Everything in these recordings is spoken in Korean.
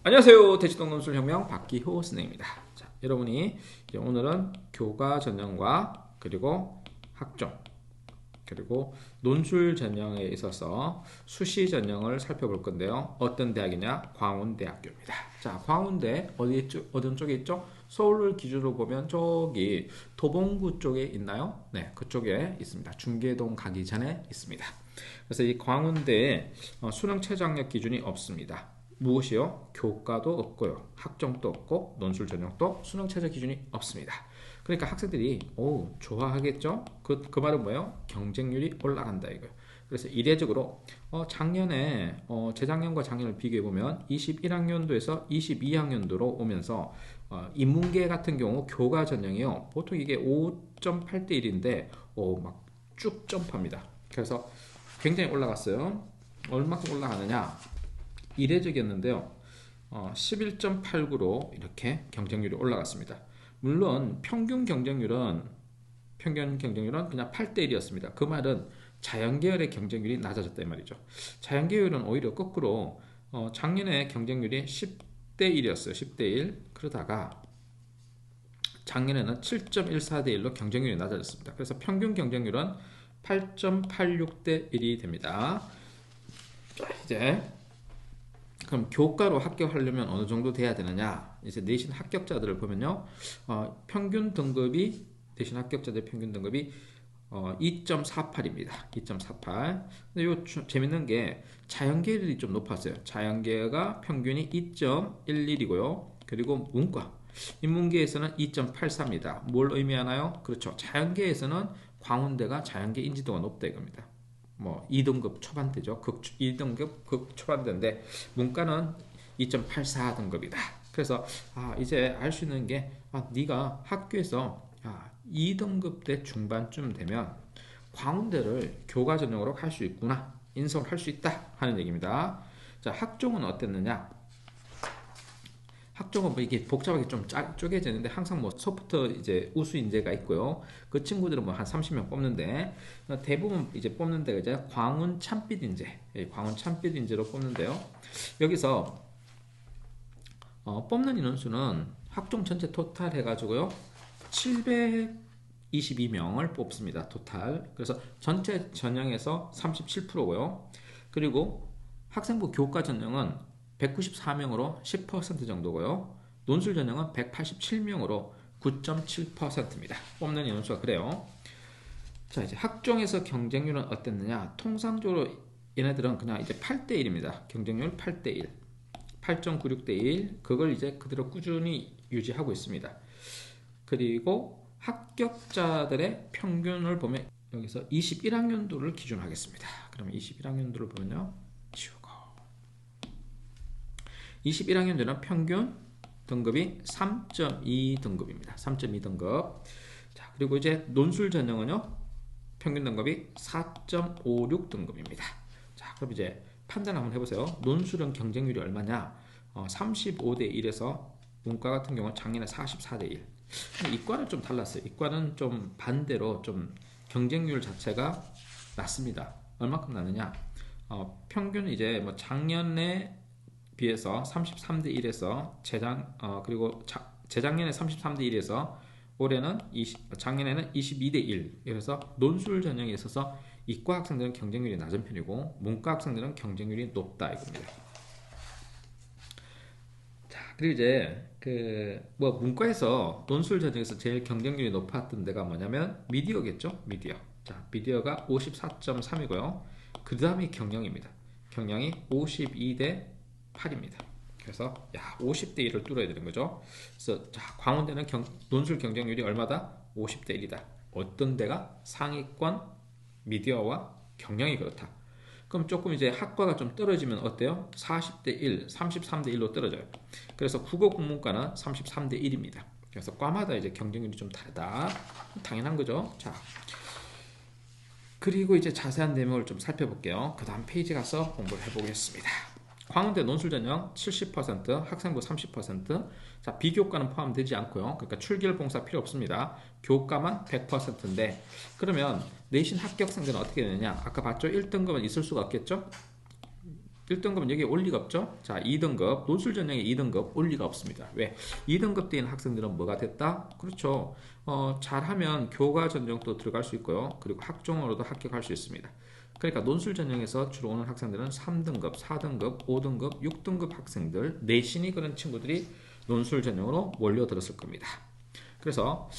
안녕하세요. 대치동 논술혁명 박기호 선생입니다. 자, 여러분이 이제 오늘은 교과 전형과 그리고 학종 그리고 논술 전형에 있어서 수시 전형을 살펴볼 건데요. 어떤 대학이냐? 광운대학교입니다. 자, 광운대 어느 쪽에 있죠? 서울을 기준으로 보면 저기 도봉구 쪽에 있나요? 네, 그쪽에 있습니다. 중계동 가기 전에 있습니다. 그래서 이 광운대에 수능 최저학력 기준이 없습니다. 무엇이요? 교과도 없고요. 학종도 없고 논술 전형도 수능 최저 기준이 없습니다. 그러니까 학생들이 좋아하겠죠? 그 말은 뭐예요? 경쟁률이 올라간다 이거예요. 그래서 이례적으로 작년에 재작년과 작년을 비교해 보면 21학년도에서 22학년도로 오면서 인문계 같은 경우 교과 전형이요. 보통 이게 5.8대 1인데 막 쭉 점프합니다. 그래서 굉장히 올라갔어요. 얼마큼 올라가느냐? 이례적이었는데요. 11.89로 이렇게 경쟁률이 올라갔습니다. 물론 평균 경쟁률은 그냥 8대 1이었습니다. 그 말은 자연계열의 경쟁률이 낮아졌다 이 말이죠. 자연계열은 오히려 거꾸로 작년에 경쟁률이 10대 1이었어요. 10대 1. 그러다가 작년에는 7.14대 1로 경쟁률이 낮아졌습니다. 그래서 평균 경쟁률은 8.86대 1이 됩니다. 자, 이제 그럼 교과로 합격하려면 어느 정도 돼야 되느냐? 이제 내신 합격자들을 보면요, 내신 합격자들 평균 등급이 2.48입니다. 2.48. 근데 요 재밌는 게 자연계열이 좀 높았어요. 자연계가 평균이 2.11이고요. 그리고 인문계에서는 2.84입니다. 뭘 의미하나요? 그렇죠. 자연계에서는 광운대가 자연계 인지도가 높다 이겁니다. 2등급 초반대죠. 2등급 극 초반대인데 문과는 2.84 등급이다. 그래서 이제 알 수 있는 게 네가 학교에서 2등급대 중반쯤 되면 광운대를 교과 전형으로 갈 수 있구나. 인서울 할 수 있다 하는 얘기입니다. 자, 학종은 어땠느냐? 학종은 뭐 이게 복잡하게 좀 쪼개지는데 항상 소프트 이제 우수 인재가 있고요. 그 친구들은 한 30명 뽑는데 대부분 이제 뽑는 데가 이제 광운 참빛 인재, 광운 참빛 인재로 뽑는데요. 여기서 뽑는 인원수는 학종 전체 토탈 해가지고요 722명을 뽑습니다. 토탈. 그래서 전체 전형에서 37%고요. 그리고 학생부 교과 전형은 194명으로 10% 정도고요. 논술 전형은 187명으로 9.7%입니다. 뽑는 인원수가 그래요. 자, 이제 학종에서 경쟁률은 어땠느냐? 통상적으로 얘네들은 그냥 이제 8대 1입니다. 경쟁률 8대 1. 8.96대 1. 그걸 이제 그대로 꾸준히 유지하고 있습니다. 그리고 합격자들의 평균을 보면 여기서 21학년도를 기준하겠습니다. 그러면 21학년도를 보면요. 21학년도는 평균 등급이 3.2 등급입니다. 3.2 등급. 자, 그리고 이제 논술 전형은요. 평균 등급이 4.56 등급입니다. 자, 그럼 이제 판단 한번 해보세요. 논술은 경쟁률이 얼마냐? 35대 1에서 문과 같은 경우는 작년에 44대 1. 이과는 좀 달랐어요. 이과는 좀 반대로 좀 경쟁률 자체가 낮습니다. 얼마큼 나느냐? 평균 이제 작년에 비해서 33대 1에서 그리고 재작년에 33대 1에서 올해는 작년에는 22대 1. 그래서 논술 전형에 있어서 이과 학생들은 경쟁률이 낮은 편이고 문과 학생들은 경쟁률이 높다 이겁니다. 자, 그리고 이제 문과에서 논술 전형에서 제일 경쟁률이 높았던 데가 뭐냐면 미디어겠죠? 자, 미디어가 54.3이고요. 그 다음이 경영입니다. 경영이 52대 8입니다. 그래서 50대 1을 뚫어야 되는 거죠. 그래서 광운대는 논술 경쟁률이 얼마다? 50대 1이다. 어떤 데가? 상위권 미디어와 경영이 그렇다. 그럼 조금 이제 학과가 좀 떨어지면 어때요? 40대 1, 33대 1로 떨어져요. 그래서 국어국문과는 33대 1입니다. 그래서 과마다 이제 경쟁률이 좀 다르다. 당연한 거죠. 자, 그리고 이제 자세한 내용을 좀 살펴볼게요. 그 다음 페이지 가서 공부를 해보겠습니다. 광운대 논술 전형 70%, 학생부 30%. 자, 비교과는 포함되지 않고요. 그러니까 출결 봉사 필요 없습니다. 교과만 100%인데 그러면 내신 합격생들은 어떻게 되느냐? 아까 봤죠? 1등급은 있을 수가 없겠죠? 1등급은 여기에 올 리가 없죠. 자, 2등급 논술 전형의 2등급 올 리가 없습니다. 왜? 2등급 되는 학생들은 뭐가 됐다? 그렇죠. 잘하면 교과 전형도 들어갈 수 있고요. 그리고 학종으로도 합격할 수 있습니다. 그러니까 논술 전형에서 주로 오는 학생들은 3등급, 4등급, 5등급, 6등급 학생들, 내신이 그런 친구들이 논술 전형으로 몰려들었을 겁니다. 그래서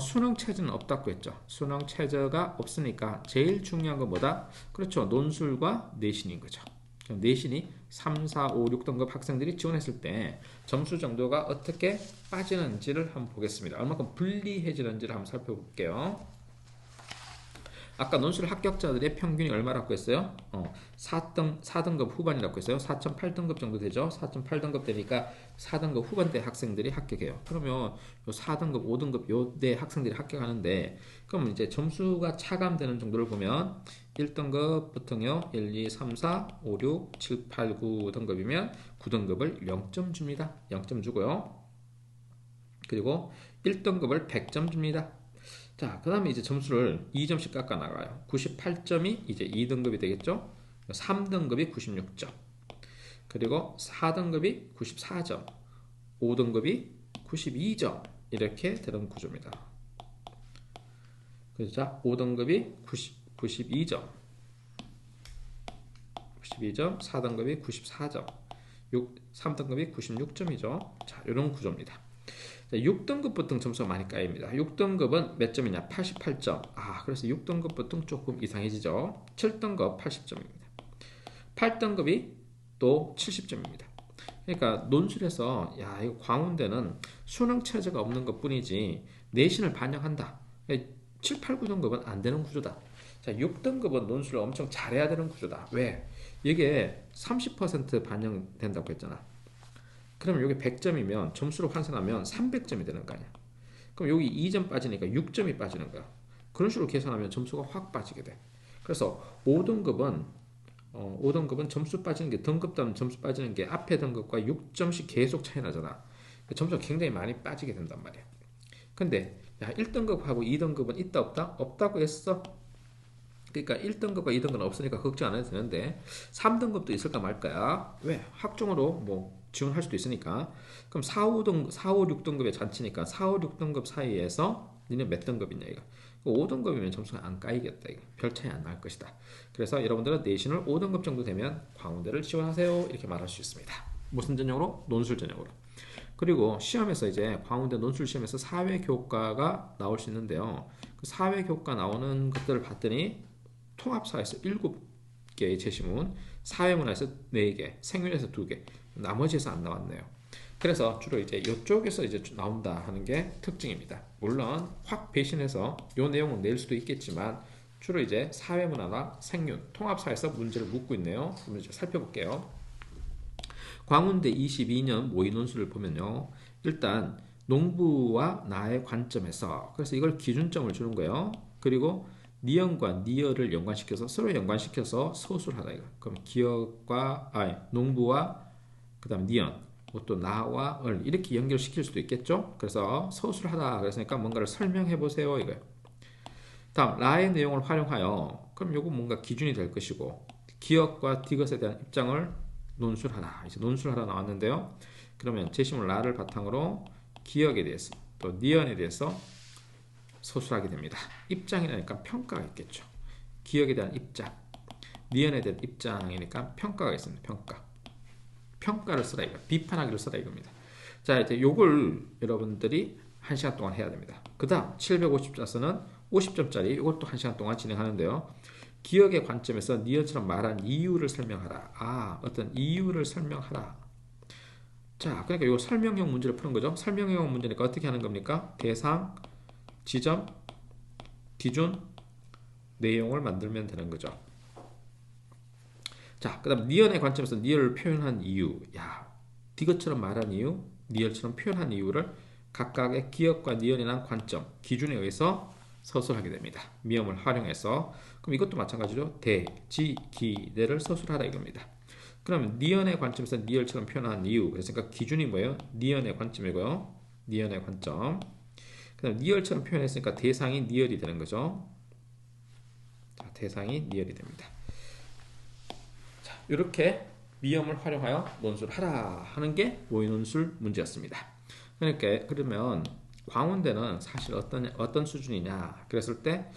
수능 체제는 없다고 했죠. 수능 체제가 없으니까 제일 중요한 건 뭐다? 그렇죠. 논술과 내신인 거죠. 그럼 내신이 3, 4, 5, 6등급 학생들이 지원했을 때 점수 정도가 어떻게 빠지는지를 한번 보겠습니다. 얼마큼 불리해지는지를 한번 살펴볼게요. 아까 논술 합격자들의 평균이 얼마라고 했어요? 4등급 후반이라고 했어요. 4.8등급 정도 되죠? 4.8등급 되니까 4등급 후반대 학생들이 합격해요. 그러면 요 4등급, 5등급 요대 학생들이 합격하는데, 그럼 이제 점수가 차감되는 정도를 보면 1등급부터요, 1, 2, 3, 4, 5, 6, 7, 8, 9등급이면 9등급을 0점 줍니다. 0점 주고요. 그리고 1등급을 100점 줍니다. 자, 그 다음에 이제 점수를 2점씩 깎아 나가요. 98점이 이제 2등급이 되겠죠? 3등급이 96점. 그리고 4등급이 94점. 5등급이 92점. 이렇게 되는 구조입니다. 그죠? 5등급이 92점. 92점. 4등급이 94점. 3등급이 96점이죠. 자, 이런 구조입니다. 6등급부터 점수가 많이 까입니다. 6등급은 몇 점이냐? 88점. 그래서 6등급부터 조금 이상해지죠. 7등급 80점입니다. 8등급이 또 70점입니다. 그러니까 논술에서 이거 광운대는 수능 체제가 없는 것 뿐이지 내신을 반영한다. 7, 8, 9등급은 안 되는 구조다. 자, 6등급은 논술을 엄청 잘해야 되는 구조다. 왜? 이게 30% 반영된다고 했잖아. 그럼 여기 100점이면 점수로 환산하면 300점이 되는 거 아니야. 그럼 여기 2점 빠지니까 6점이 빠지는 거야. 그런 식으로 계산하면 점수가 확 빠지게 돼. 그래서 5등급은 점수 빠지는 게 등급당 점수 빠지는 게 앞에 등급과 6점씩 계속 차이 나잖아. 점수가 굉장히 많이 빠지게 된단 말이야. 근데 1등급하고 2등급은 있다 없다? 없다고 했어. 그러니까 1등급과 2등급은 없으니까 걱정 안 해도 되는데 3등급도 있을까 말까야. 왜? 학종으로 지원할 수도 있으니까. 그럼 4, 5, 6등급의 잔치니까 4, 5, 6등급 사이에서 니네 몇 등급이냐 이거. 5등급이면 점수가 안 까이겠다 이거. 별 차이 안 날 것이다. 그래서 여러분들은 내신을 5등급 정도 되면 광운대를 지원하세요 이렇게 말할 수 있습니다. 무슨 전형으로? 논술 전형으로. 그리고 시험에서 이제 광운대 논술 시험에서 사회교과가 나올 수 있는데요. 그 사회교과 나오는 것들을 봤더니 통합사에서 7개의 제시문, 사회문화에서 4개, 생윤에서 2개, 나머지에서 안 나왔네요. 그래서 주로 이제 이쪽에서 이제 나온다 하는 게 특징입니다. 물론 확 배신해서 이 내용은 낼 수도 있겠지만 주로 이제 사회문화나 생윤, 통합사에서 문제를 묻고 있네요. 그럼 이제 살펴볼게요. 광운대 22년 모의 논술을 보면요. 일단 농부와 나의 관점에서, 그래서 이걸 기준점을 주는 거예요. 그리고 니언과 니어를 연관시켜서 서로 연관시켜서 서술하다 이거. 그럼 농부와 그다음 니언, 또 나와 을 이렇게 연결시킬 수도 있겠죠. 그래서 서술하다 그랬으니까 뭔가를 설명해 보세요 이거예요. 다음 라의 내용을 활용하여, 그럼 요거 뭔가 기준이 될 것이고, 기억과 디귿에 대한 입장을 논술하다. 이제 논술하다 나왔는데요. 그러면 제시문 라를 바탕으로 기억에 대해서 또 니언에 대해서 서술하게 됩니다. 입장이라니까 평가가 있겠죠. 기억에 대한 입장, 니언에 대한 입장이니까 평가가 있습니다. 평가를 쓰라 이거, 비판하기를 쓰라 이겁니다. 자, 이제 요걸 여러분들이 1시간 동안 해야 됩니다. 그 다음 750자서는 50점짜리 이것도 1시간 동안 진행하는데요. 기억의 관점에서 니언처럼 말한 이유를 설명하라. 어떤 이유를 설명하라. 자, 그러니까 요 설명형 문제를 푸는 거죠. 설명형 문제니까 어떻게 하는 겁니까? 대상, 지점, 기준, 내용을 만들면 되는 거죠. 자, 그 다음 니언의 관점에서 니언을 표현한 이유. 디귿처럼 말한 이유, 니언처럼 표현한 이유를 각각의 기억과 니언이란 관점, 기준에 의해서 서술하게 됩니다. 미음을 활용해서. 그럼 이것도 마찬가지로 대, 지, 기, 내를 서술하라 이겁니다. 그러면 니언의 관점에서 니언처럼 표현한 이유. 그러니까 기준이 뭐예요? 니언의 관점이고요. 니언의 관점. 그 다음 니얼처럼 표현했으니까 대상이 니얼이 되는 거죠. 자, 대상이 니얼이 됩니다. 자, 이렇게 미음을 활용하여 논술을 하라 하는 게 모의논술 문제였습니다. 그러니까 그러면 광운대는 사실 어떤 수준이냐 그랬을 때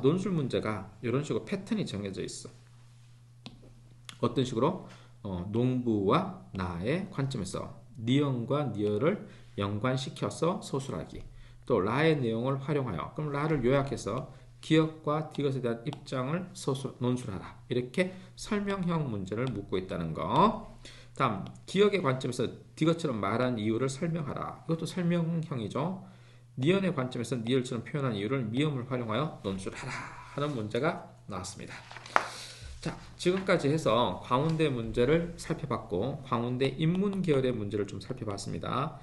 논술 문제가 이런 식으로 패턴이 정해져 있어. 어떤 식으로 농부와 나의 관점에서 니은과 니을을 연관시켜서 서술하기. 또 라의 내용을 활용하여 그럼 라를 요약해서 기역과 디귿에 대한 입장을 논술하라. 이렇게 설명형 문제를 묻고 있다는 거. 다음 기역의 관점에서 디귿처럼 말한 이유를 설명하라. 이것도 설명형이죠. 니은의 관점에서 니을처럼 표현한 이유를 미음을 활용하여 논술하라 하는 문제가 나왔습니다. 자, 지금까지 해서 광운대 문제를 살펴봤고 광운대 인문 계열의 문제를 좀 살펴봤습니다.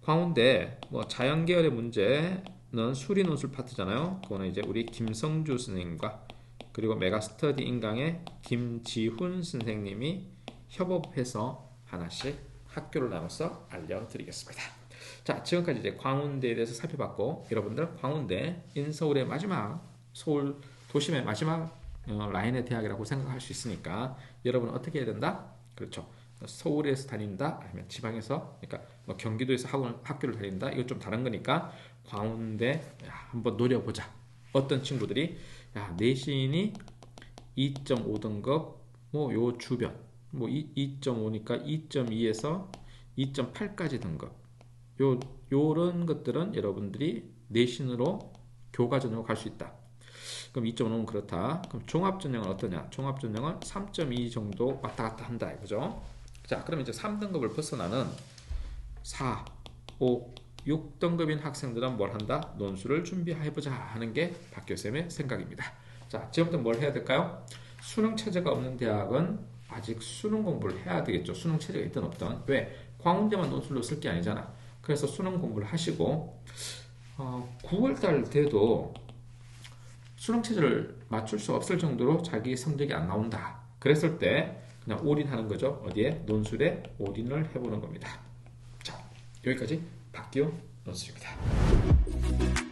광운대 자연 계열의 문제는 수리 논술 파트잖아요. 그거는 이제 우리 김성주 선생님과 그리고 메가스터디 인강의 김지훈 선생님이 협업해서 하나씩 학교를 나눠서 알려드리겠습니다. 자, 지금까지 이제 광운대에 대해서 살펴봤고 여러분들 광운대 인서울의 마지막 서울 도심의 마지막 라인의 대학이라고 생각할 수 있으니까 여러분은 어떻게 해야 된다? 그렇죠. 서울에서 다닌다 아니면 지방에서 그러니까 경기도에서 학교를 다닌다 이거 좀 다른 거니까 광운대 한번 노려보자. 어떤 친구들이 내신이 2.5등급 요 주변 2.5니까 2.2에서 2.8까지 등급 요런 것들은 여러분들이 내신으로 교과 전형으로 갈 수 있다. 그럼 2.5는 그렇다. 그럼 종합전형은 어떠냐? 종합전형은 3.2 정도 왔다 갔다 한다. 그죠? 자, 그럼 이제 3등급을 벗어나는 4, 5, 6등급인 학생들은 뭘 한다? 논술을 준비해보자 하는 게 박 교수님의 생각입니다. 자, 지금부터 뭘 해야 될까요? 수능 체제가 없는 대학은 아직 수능 공부를 해야 되겠죠. 수능 체제가 있든 없든. 왜? 광운대만 논술로 쓸 게 아니잖아. 그래서 수능 공부를 하시고 9월달 돼도 수능 체제를 맞출 수 없을 정도로 자기 성적이 안 나온다. 그랬을 때 그냥 올인하는 거죠. 어디에? 논술에 올인을 해보는 겁니다. 자, 여기까지 박기호 논술입니다.